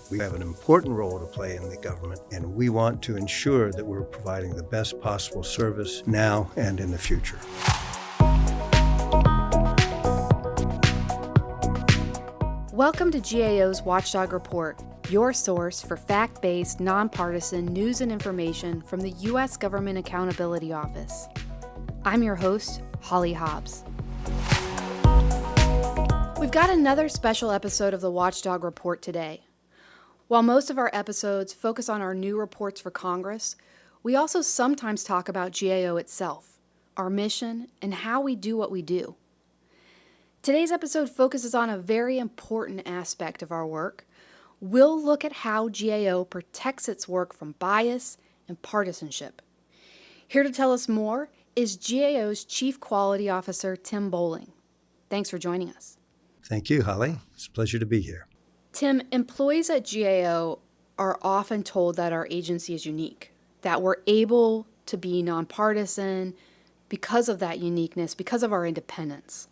We have an important role to play in the government, and we want to ensure that we're providing the best possible service now and in the future. Welcome to GAO's Watchdog Report, your source for fact-based, nonpartisan news and information from the U.S. Government Accountability Office. I'm your host, Holly Hobbs. We've got another special episode of the Watchdog Report today. While most of our episodes focus on our new reports for Congress, we also sometimes talk about GAO itself, our mission, and how we do what we do. Today's episode focuses on a very important aspect of our work. We'll look at how GAO protects its work from bias and partisanship. Here to tell us more is GAO's Chief Quality Officer, Tim Bowling. Thanks for joining us. Thank you, Holly. It's a pleasure to be here. Tim, employees at GAO are often told that our agency is unique, that we're able to be nonpartisan because of that uniqueness, because of our independence.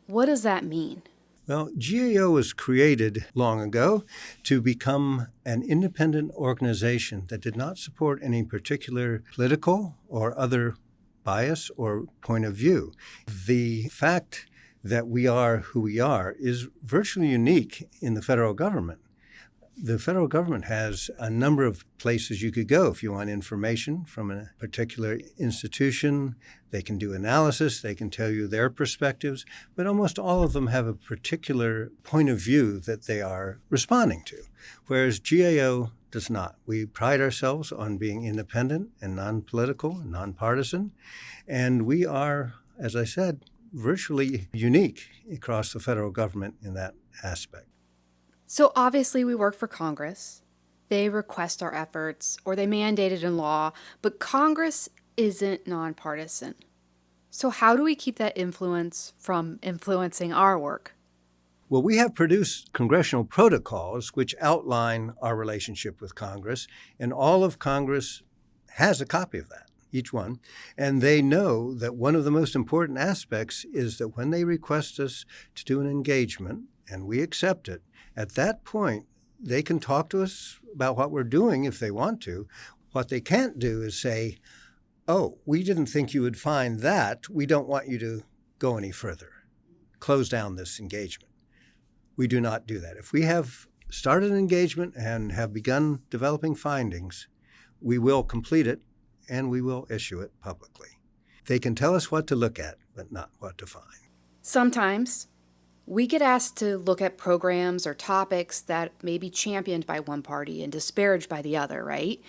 What does that mean? Well, GAO was created long ago to become an independent organization that did not support any particular political or other bias or point of view. The fact that we are who we are is virtually unique in the federal government. The federal government has a number of places you could go if you want information from a particular institution. They can do analysis, they can tell you their perspectives, but almost all of them have a particular point of view that they are responding to, whereas GAO does not. We pride ourselves on being independent and non-political, nonpartisan, and we are, as I said, virtually unique across the federal government in that aspect. So obviously we work for Congress. They request our efforts or they mandate it in law, but Congress isn't nonpartisan. So how do we keep that influence from influencing our work? Well, we have produced congressional protocols which outline our relationship with Congress, and all of Congress has a copy of that. Each one, and they know that one of the most important aspects is that when they request us to do an engagement and we accept it, at that point, they can talk to us about what we're doing if they want to. What they can't do is say, oh, we didn't think you would find that. We don't want you to go any further. Close down this engagement. We do not do that. If we have started an engagement and have begun developing findings, we will complete it and we will issue it publicly. They can tell us what to look at, but not what to find. Sometimes we get asked to look at programs or topics that may be championed by one party and disparaged by the other, right?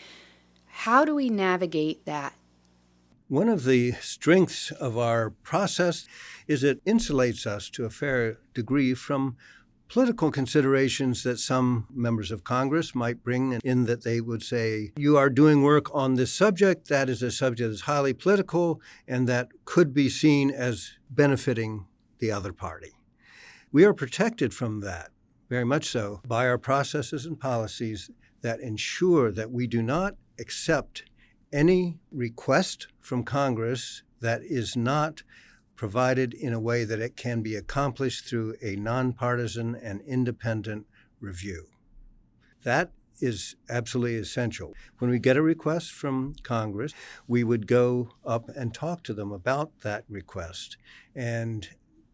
How do we navigate that? One of the strengths of our process is it insulates us to a fair degree from political considerations that some members of Congress might bring in, that they would say, you are doing work on this subject, that is a subject that is highly political and that could be seen as benefiting the other party. We are protected from that, very much so, by our processes and policies that ensure that we do not accept any request from Congress that is not provided in a way that it can be accomplished through a nonpartisan and independent review. That is absolutely essential. When we get a request from Congress, we would go up and talk to them about that request and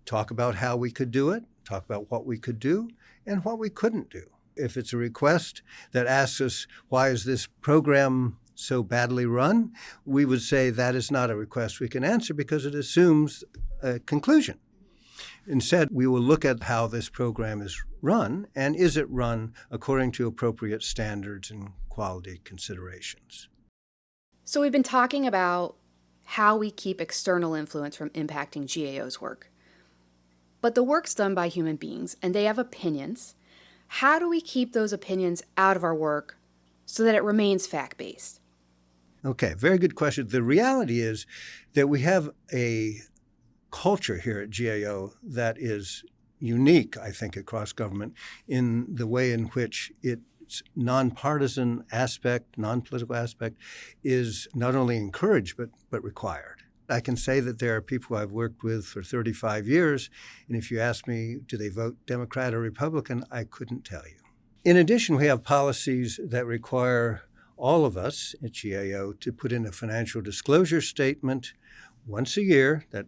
talk about how we could do it, talk about what we could do and what we couldn't do. If it's a request that asks us, why is this program so badly run, we would say that is not a request we can answer because it assumes a conclusion. Instead, we will look at how this program is run and is it run according to appropriate standards and quality considerations. So we've been talking about how we keep external influence from impacting GAO's work. But the work's done by human beings and they have opinions. How do we keep those opinions out of our work so that it remains fact-based? Okay, very good question. The reality is that we have a culture here at GAO that is unique, I think, across government in the way in which its nonpartisan aspect, non-political aspect, is not only encouraged but required. I can say that there are people I've worked with for 35 years, and if you ask me, do they vote Democrat or Republican, I couldn't tell you. In addition, we have policies that require all of us at GAO to put in a financial disclosure statement once a year that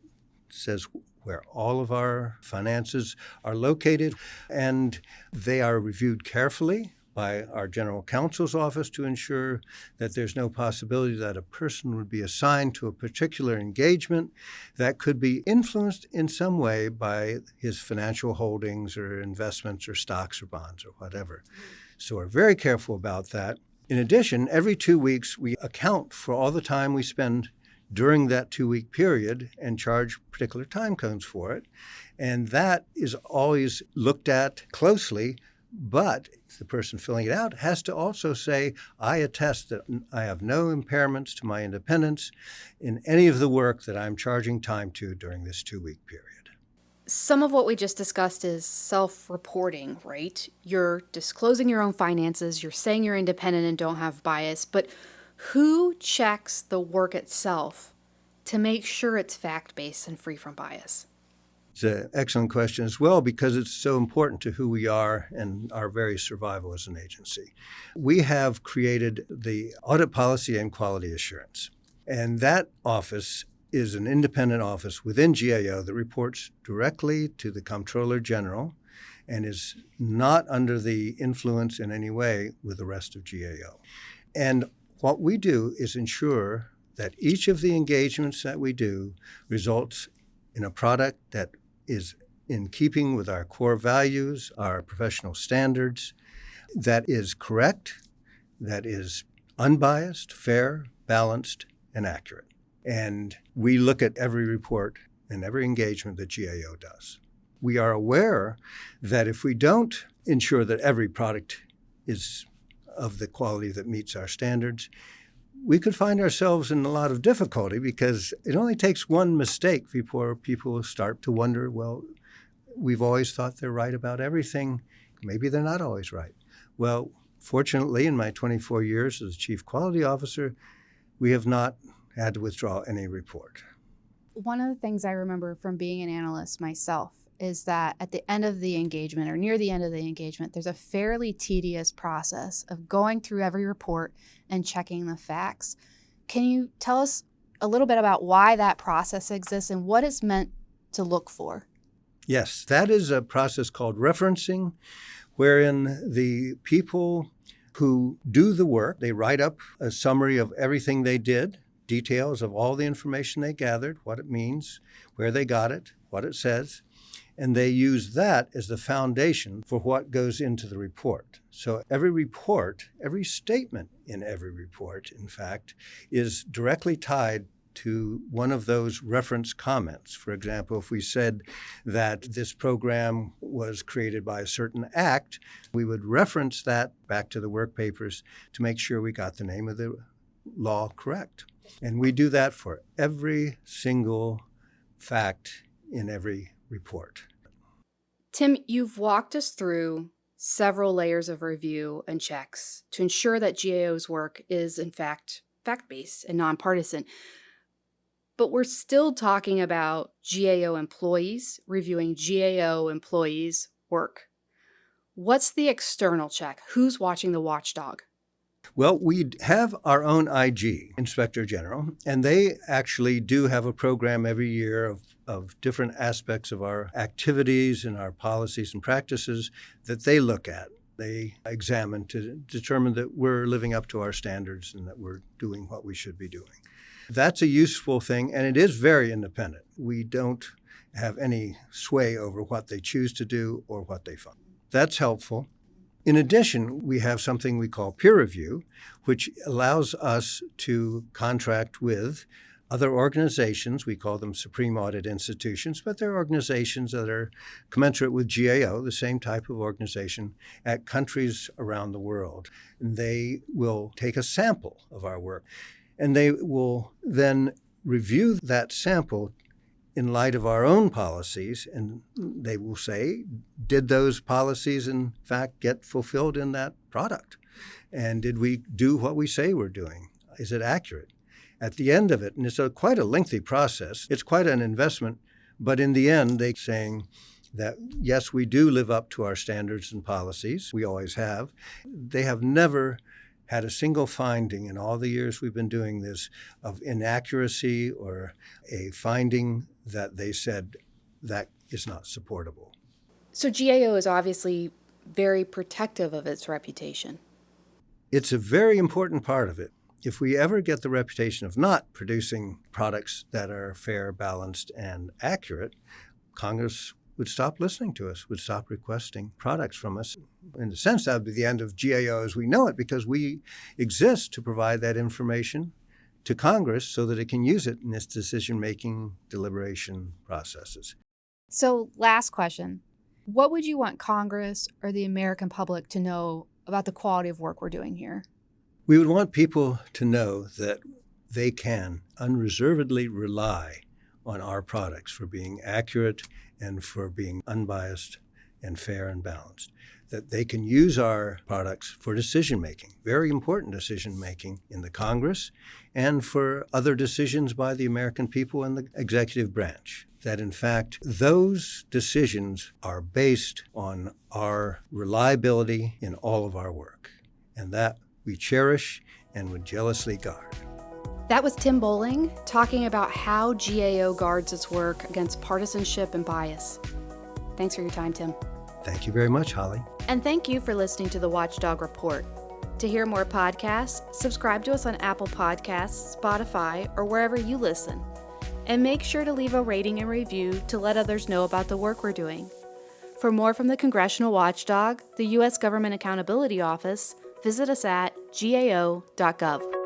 says where all of our finances are located, and they are reviewed carefully by our general counsel's office to ensure that there's no possibility that a person would be assigned to a particular engagement that could be influenced in some way by his financial holdings or investments or stocks or bonds or whatever. So we're very careful about that. In addition, every 2 weeks, we account for all the time we spend during that 2-week period and charge particular time codes for it. And that is always looked at closely, but the person filling it out has to also say, I attest that I have no impairments to my independence in any of the work that I'm charging time to during this 2-week period. Some of what we just discussed is self-reporting, right? You're disclosing your own finances, you're saying you're independent and don't have bias, but who checks the work itself to make sure it's fact-based and free from bias? It's an excellent question as well, because it's so important to who we are and our very survival as an agency. We have created the Audit Policy and Quality Assurance, and that office is an independent office within GAO that reports directly to the Comptroller General and is not under the influence in any way with the rest of GAO. And what we do is ensure that each of the engagements that we do results in a product that is in keeping with our core values, our professional standards, that is correct, that is unbiased, fair, balanced, and accurate. And we look at every report and every engagement that GAO does. We are aware that if we don't ensure that every product is of the quality that meets our standards, we could find ourselves in a lot of difficulty, because it only takes one mistake before people start to wonder, well, we've always thought they're right about everything. Maybe they're not always right. Well, fortunately, in my 24 years as Chief Quality Officer, we have not had to withdraw any report. One of the things I remember from being an analyst myself is that at the end of the engagement or near the end of the engagement, there's a fairly tedious process of going through every report and checking the facts. Can you tell us a little bit about why that process exists and what it's meant to look for? Yes, that is a process called referencing, wherein the people who do the work, they write up a summary of everything they did, details of all the information they gathered, what it means, where they got it, what it says, and they use that as the foundation for what goes into the report. So every report, every statement in every report, in fact, is directly tied to one of those reference comments. For example, if we said that this program was created by a certain act, we would reference that back to the work papers to make sure we got the name of the law correct. And we do that for every single fact in every report. Tim, you've walked us through several layers of review and checks to ensure that GAO's work is, in fact, fact-based and nonpartisan. But we're still talking about GAO employees reviewing GAO employees' work. What's the external check? Who's watching the watchdog? Well, we have our own IG, Inspector General, and they actually do have a program every year of different aspects of our activities and our policies and practices that they look at. They examine to determine that we're living up to our standards and that we're doing what we should be doing. That's a useful thing, and it is very independent. We don't have any sway over what they choose to do or what they find. That's helpful. In addition, we have something we call peer review, which allows us to contract with other organizations. We call them Supreme Audit Institutions, but they're organizations that are commensurate with GAO, the same type of organization, at countries around the world. And they will take a sample of our work, and they will then review that sample in light of our own policies, and they will say, did those policies in fact get fulfilled in that product? And did we do what we say we're doing? Is it accurate? At the end of it, and it's quite a lengthy process, it's quite an investment, but in the end, they're saying, that, yes, we do live up to our standards and policies. We always have. They have never had a single finding in all the years we've been doing this of inaccuracy or a finding that they said that is not supportable. So GAO is obviously very protective of its reputation. It's a very important part of it. If we ever get the reputation of not producing products that are fair, balanced, and accurate, Congress would stop listening to us, would stop requesting products from us. In a sense, that would be the end of GAO as we know it, because we exist to provide that information to Congress so that it can use it in its decision-making deliberation processes. So, last question. What would you want Congress or the American public to know about the quality of work we're doing here? We would want people to know that they can unreservedly rely on our products for being accurate and for being unbiased and fair and balanced, that they can use our products for decision-making, very important decision-making in the Congress and for other decisions by the American people and the executive branch, that in fact those decisions are based on our reliability in all of our work, and that we cherish and would jealously guard. That was Tim Bowling talking about how GAO guards its work against partisanship and bias. Thanks for your time, Tim. Thank you very much, Holly. And thank you for listening to the Watchdog Report. To hear more podcasts, subscribe to us on Apple Podcasts, Spotify, or wherever you listen. And make sure to leave a rating and review to let others know about the work we're doing. For more from the Congressional Watchdog, the U.S. Government Accountability Office, visit us at GAO.gov.